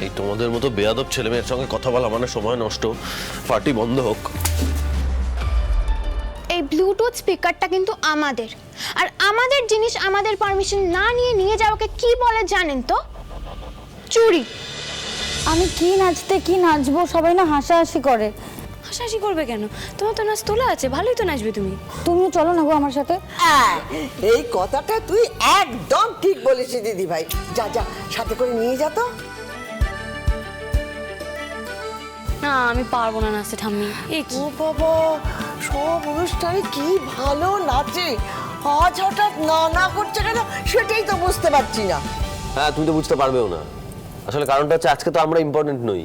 এই তোমাদের মতো বেয়াদব ছেলে মেয়ের সঙ্গে কথা বলা মানে সময় নষ্ট। পার্টি বন্ধ হোক। এই ব্লুটুথ স্পিকারটা কিন্তু আমাদের, আর আমাদের জিনিস আমাদের পারমিশন না নিয়ে যাওয়াকে কি বলে জানেন তো? চুরি। আমি কি নাচতে কি নাচবো সবাই না হাসাহাসি করে। হাসাহাসি করবে কেন? তোমার তো নাচ তোলা আছে, ভালোই তো নাচবে তুমি। তুমিও চলো না গো আমার সাথে। এই কথাটা তুই একদম ঠিক বলেছিস দিদি ভাই। যা যা, সাথে করে নিয়ে যা তো। না আমি পারবো না নাচতে ঠাম্মি। এ কি ও বাবা, সব অনুষ্ঠানে কি ভালো নাচে, আজ হঠাৎ না করছে কেন সেটাই তো বুঝতে পারছি না। হ্যাঁ, তুমি তো বুঝতে পারবেও না। আসলে কারণটা হচ্ছে আজকে তো আমরা ইম্পর্টেন্ট নই,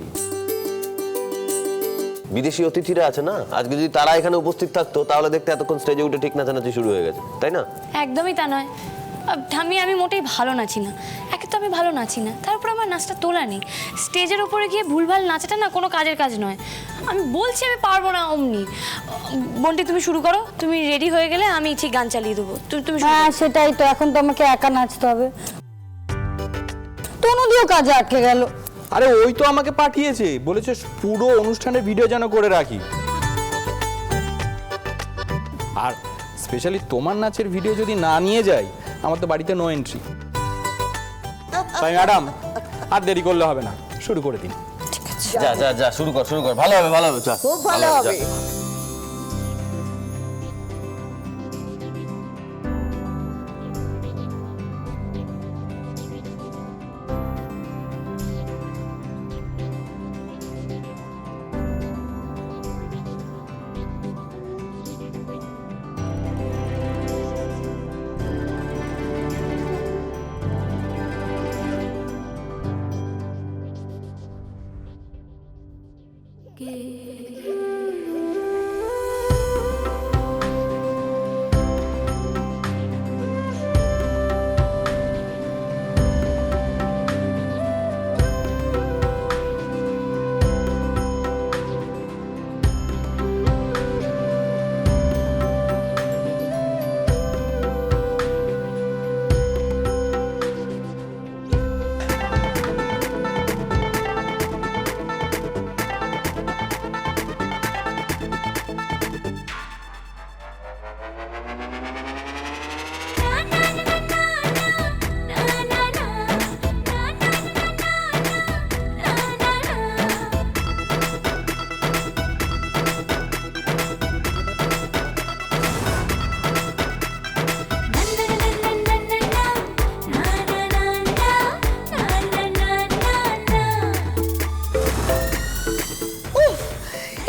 বিদেশি অতিথিরা আছে না। আজকে যদি তারা এখানে উপস্থিত থাকতো তাহলে দেখতে এতক্ষণ স্টেজে উঠে ঠিক নাচানাচি শুরু হয়ে গেছে, তাই না? একদমই তা নয় ঠাম্মি, আমি মোটেই ভালো নাচি না। একে তো আমি ভালো নাচি না, তারপর আমার নাচটা তোলা নেই। স্টেজের উপরে গিয়ে ভুলভাল নাচাটা না কোনো কাজের কাজ নয়। আমি বলছি আমি পারবো না অমনি। বন্টি তুমি শুরু করো, তুমি রেডি হয়ে গেলে আমি ঠিক গান চালিয়ে দেবো। তুমি শুরু হ্যাঁ করো। সেটাই তো, এখন তো আমাকে একা নাচতে হবে। তনুদিও কাজে আটকে গেল। আরে ওই তো আমাকে পাঠিয়েছে, বলেছে পুরো অনুষ্ঠানের ভিডিও যেন করে রাখি। আর স্পেশালি তোমার নাচের ভিডিও যদি না নিয়ে যাই, আমার তো বাড়িতে নো এন্ট্রি। তাই ম্যাডাম আর দেরি করলে হবে না, শুরু করে দিন। যা যা যা, শুরু কর শুরু কর। ভালো হবে ভালো হবে। খুব ভালো হবে।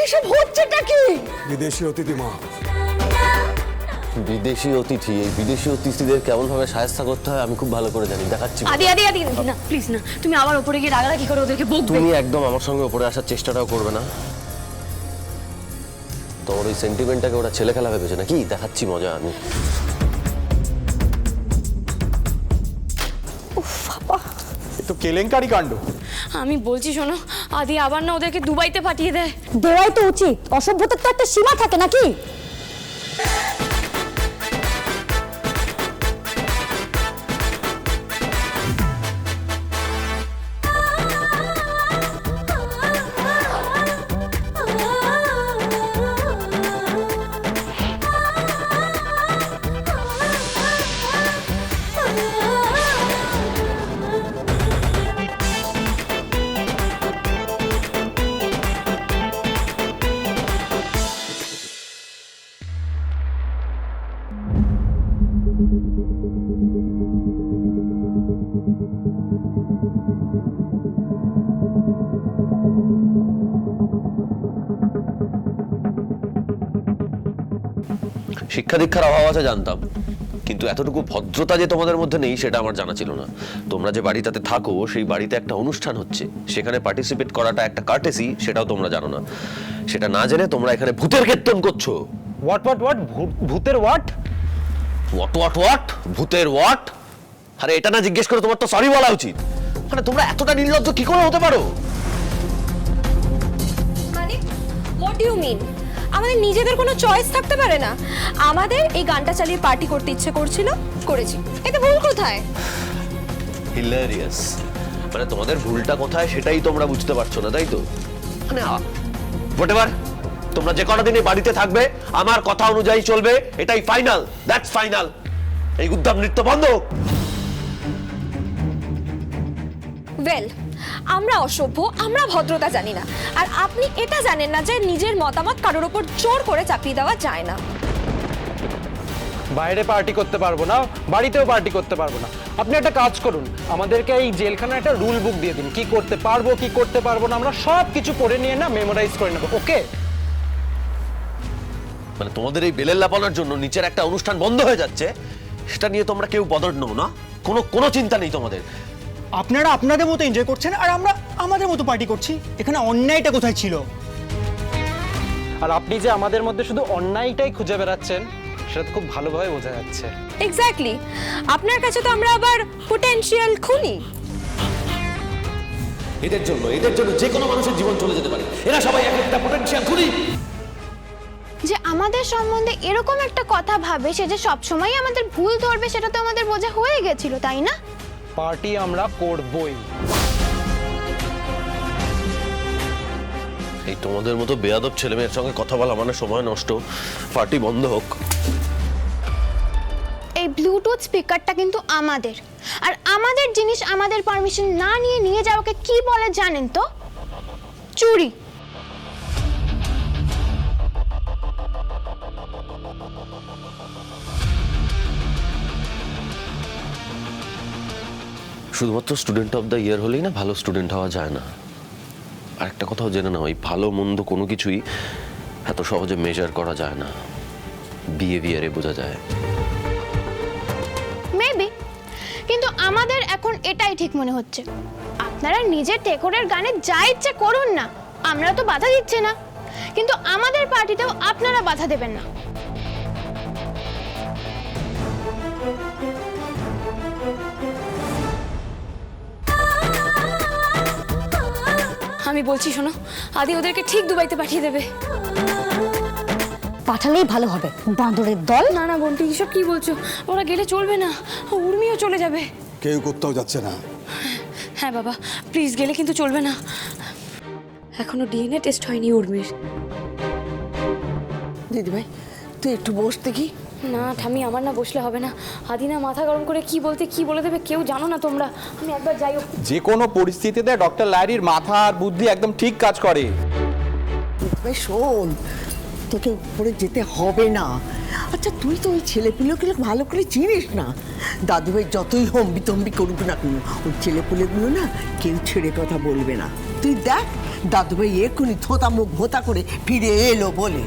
এসব হচ্ছেটা কি? বিদেশি অতিথি মা। বিদেশি অতিথি, এই বিদেশি অতিথিদের কেমন ভাবে সাহায্য করতে হয় আমি খুব ভালো করে জানি। দেখাচ্ছি। আদি আদি আদি না প্লিজ না, তুমি আবার উপরে গিয়ে রাগারাগি করে ওদেরকে বকবে। তুমি একদম আমার সঙ্গে উপরে আসার চেষ্টাটাও করবে না। তোমার ওই সেন্টিমেন্টটাকে ওরা ছেলে খেলা ভেবেছে নাকি? দেখাচ্ছি মজা আমি। এ তো কেলেঙ্কারি কাণ্ড। আমি বলছি শোনো, আদি আবার না ওদেরকে দুবাইতে পাঠিয়ে দেয়। দেওয়াই তো উচিত, অসভ্যতার তো একটা সীমা থাকে নাকি? শিক্ষা দীক্ষার অভাব আছে জানতাম, কিন্তু এতটুকু ভদ্রতা যে তোমাদের মধ্যে নেই সেটা আমার জানা ছিল না। তোমরা যে বাড়িটাতে থাকো সেই বাড়িতে একটা অনুষ্ঠান হচ্ছে, সেখানে পার্টিসিপেট করাটা একটা কার্টেসি, সেটাও তোমরা জানো না। সেটা না জেনে তোমরা এখানে ভূতের কীর্তন করছো। What what what? ভূতের হোয়াট? What what what? ভূতের হোয়াট? আরে এটা না জিজ্ঞেস করে তোমার তো সরি বলা উচিত। মানে তোমরা এতটা নির্লজ্জ কি করে হতে পারো? মানে হোয়াট ডু ইউ মিন? আমাদের নিজেদের কোনো চয়েস থাকতে পারে না? আমাদের এই গানটা চালিয়ে পার্টি করতে ইচ্ছে করছিল, করেছি। এতে ভুল কোথায়? হিলারিয়াস। মানে তোমাদের ভুলটা কোথায় সেটাই তোমরা বুঝতে পারছো না, তাই তো? মানে হোয়াটএভার, তোমরা যে কটা দিনে বাড়িতে থাকবে আমার কথা অনুযায়ী চলবে, এটাই ফাইনাল, দ্যাটস ফাইনাল। এই উদ্যম নৃত্য বন্ধ। ওয়েল, আমরা অসভ্য, আমরা ভদ্রতা জানি না, আর আপনি এটা জানেন না যে নিজের মতামত কারোর ওপর জোর করে চাপিয়ে দেওয়া যায় না। বাইরে পার্টি করতে পারবো না, বাড়িতেও পার্টি করতে পারবো না। আপনি একটা কাজ করুন, আমাদেরকে এই জেলখানায় একটা রুল বুক দিয়ে দিন, কি করতে পারবো কি করতে পারবো না আমরা সব কিছু পড়ে নিয়ে না মেমোরাইজ করে নেবো, ওকে? মানে তোমাদের এই বেলের লাপানোর জন্য নিচের একটা অনুষ্ঠান বন্ধ হয়ে যাচ্ছে, সেটা নিয়ে তোমরা কেউ বদর নও না, কোনো চিন্তা নেই তোমাদের। আপনারা আপনাদের মতো এনজয় করছেন আর আমরা আমাদের মতো পার্টি করছি, এখানে অন্যায়টা কোথায় ছিল? আর আপনি যে আমাদের মধ্যে শুধু অন্যায়টাই খুঁজে বেড়াচ্ছেন সেটা তো খুব ভালোভাবে বোঝা যাচ্ছে। এক্স্যাক্টলি, আপনার কাছে তো আমরা আবার পোটেনশিয়াল খুনি। এদের জন্য যে কোনো মানুষের জীবন চলে যেতে পারে, এরা সবাই এক একটা পটেনশিয়াল খুনি। যে আমাদের সম্বন্ধে এরকম একটা কথা ভাবে, সে যে সবসময় আমাদের ভুল ধরবে সেটা তো আমাদের বোঝা হয়ে গেছিল, তাই না? পার্টি আমরা করবই। এই তোমাদের মতো বেয়াদব ছেলেমেয়ের সঙ্গে কথা বলা মানে সময় নষ্ট। পার্টি বন্ধ হোক। এই ব্লুটুথ স্পিকারটা কিন্তু আমাদের, আর আমাদের জিনিস আমাদের পারমিশন না নিয়ে যাওয়াকে কি বলে জানেন তো? চুরি। শুধুমাত্র স্টুডেন্ট অফ দ্য ইয়ার হলেই না ভালো স্টুডেন্ট হওয়া যায় না। আর একটা কথাও জেনে নাও, এই ভালো মন্দ কোনো কিছুই এত সহজে মেজার করা যায় না, বিহেভিয়ারে বোঝা যায়। মেবি, কিন্তু আমাদের এখন এটাই ঠিক মনে হচ্ছে। আপনারা নিজের টেকরের গানে যা ইচ্ছে করুন না, আমরা তো বাধা দিচ্ছে না, কিন্তু আমাদের পার্টিতেও আপনারা বাধা দেবেন না। আমি বলছি শোনো, আদি ওদেরকে ঠিক দুবাইতে পাঠিয়ে দেবে। পাঠালেই ভালো হবে, বাঁদরের দল। না না বন্টি, এসব কি বলছো? ওরা গেলে চলবে না, উর্মিও চলে যাবে। কেউ কোথাও যাচ্ছে না। হ্যাঁ বাবা, প্লিজ গেলে কিন্তু চলবে না। এখনো ডিএনএ টেস্ট হয়নি উর্মির। দিদিভাই তুই একটু বস দেখি। না ঠামি, আমার না বসলে হবে না। আদি না মাথা গরম করে কি বলতে কি বলে দেবে, কেউ জানো না তোমরা। আমি একবার যাই। যে কোনো পরিস্থিতিতে ডক্টর লাহিড়ীর মাথা আর বুদ্ধি একদম ঠিক কাজ করে। দিদিভাই শোন, তোকে উপরে যেতে হবে না। আচ্ছা তুই তো ওই ছেলেপুলেগুলো ভালো করে চিনিস না। দাদুভাই যতই হম্বি করুক না কেন, ওই ছেলেপুলেগুলো না কেউ ছেড়ে কথা বলবে না। তুই দেখ দাদুভাই এক্ষুনি থোতা মুখ ভোতা করে ফিরে এলো বলে।